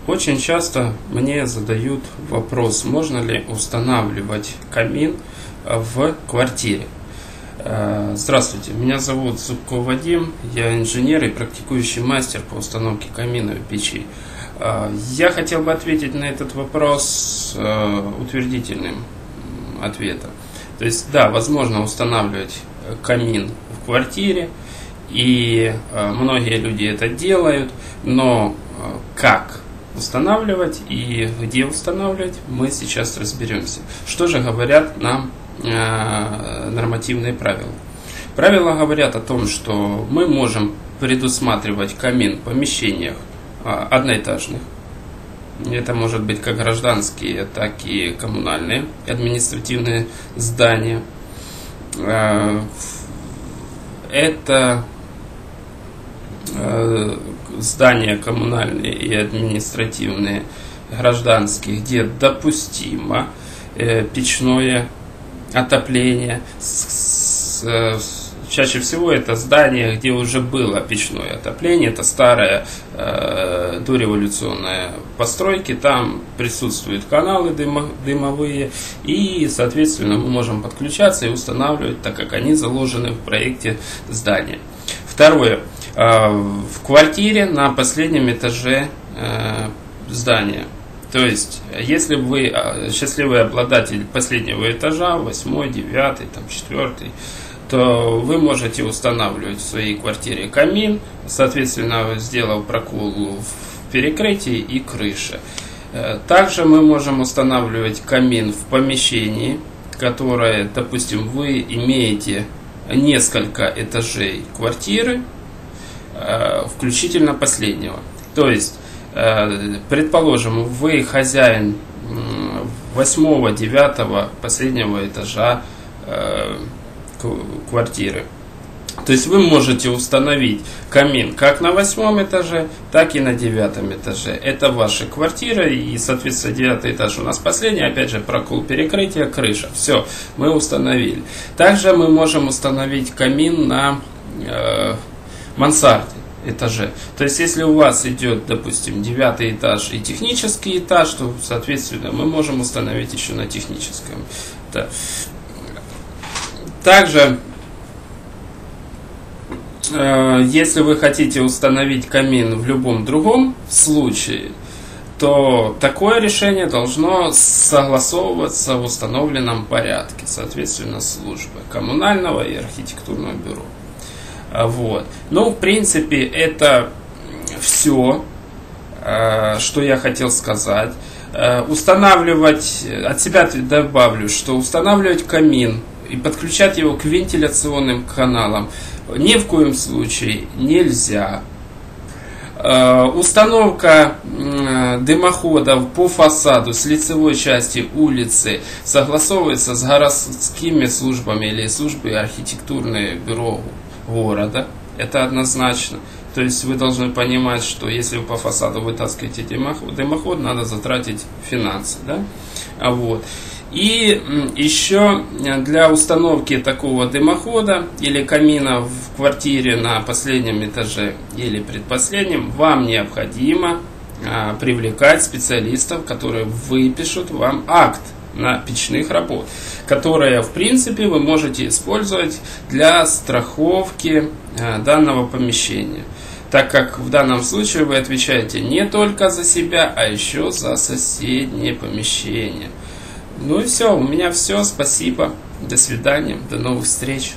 Очень часто мне задают вопрос, можно ли устанавливать камин в квартире. Здравствуйте, меня зовут Зубков Вадим, я инженер и практикующий мастер по установке камина в печи. Я хотел бы ответить на этот вопрос утвердительным ответом. То есть, да, возможно устанавливать камин в квартире, и многие люди это делают, но как устанавливать и где устанавливать, мы сейчас разберемся. Что же говорят нам нормативные правила? Правила говорят о том, что мы можем предусматривать камин в помещениях одноэтажных. Это может быть как гражданские, так и коммунальные, административные здания. Это здания коммунальные и административные, гражданские, где допустимо печное отопление. Чаще всего это здания, где уже было печное отопление, это старые дореволюционные постройки, там присутствуют каналы дымовые, и, соответственно, мы можем подключаться и устанавливать, так как они заложены в проекте здания. Второе. В квартире на последнем этаже здания. То есть, если вы счастливый обладатель последнего этажа, 8, 9, 4, то вы можете устанавливать в своей квартире камин, соответственно, сделав прокол в перекрытии и крыше. Также мы можем устанавливать камин в помещении, которое, допустим, вы имеете несколько этажей квартиры, включительно последнего. То есть, предположим, вы хозяин 8, 9, последнего этажа квартиры. То есть вы можете установить камин как на 8 этаже, так и на 9 этаже. Это ваша квартира, и, соответственно, 9 этаж у нас последний. Опять же, прокол перекрытия, крыша. Все, мы установили. Также мы можем установить камин на мансарде этаже. То есть, если у вас идет, допустим, 9 этаж и технический этаж, то, соответственно, мы можем установить еще на техническом. Да. Также, если вы хотите установить камин в любом другом случае, то такое решение должно согласовываться в установленном порядке, соответственно, службы коммунального и архитектурного бюро. Вот. Ну, в принципе, это все, что я хотел сказать. Устанавливать, от себя добавлю, что устанавливать камин и подключать его к вентиляционным каналам ни в коем случае нельзя. Установка дымоходов по фасаду с лицевой части улицы согласовывается с городскими службами или службой архитектурного бюро города. Это однозначно. То есть вы должны понимать, что если вы по фасаду вытаскиваете дымоход, надо затратить финансы. Да? Вот. И еще для установки такого дымохода или камина в квартире на последнем этаже или предпоследнем, вам необходимо привлекать специалистов, которые выпишут вам акт на печных работ, которые, в принципе, вы можете использовать для страховки данного помещения, так как в данном случае вы отвечаете не только за себя, а еще за соседние помещения. Ну и все, у меня все, спасибо, до свидания, до новых встреч.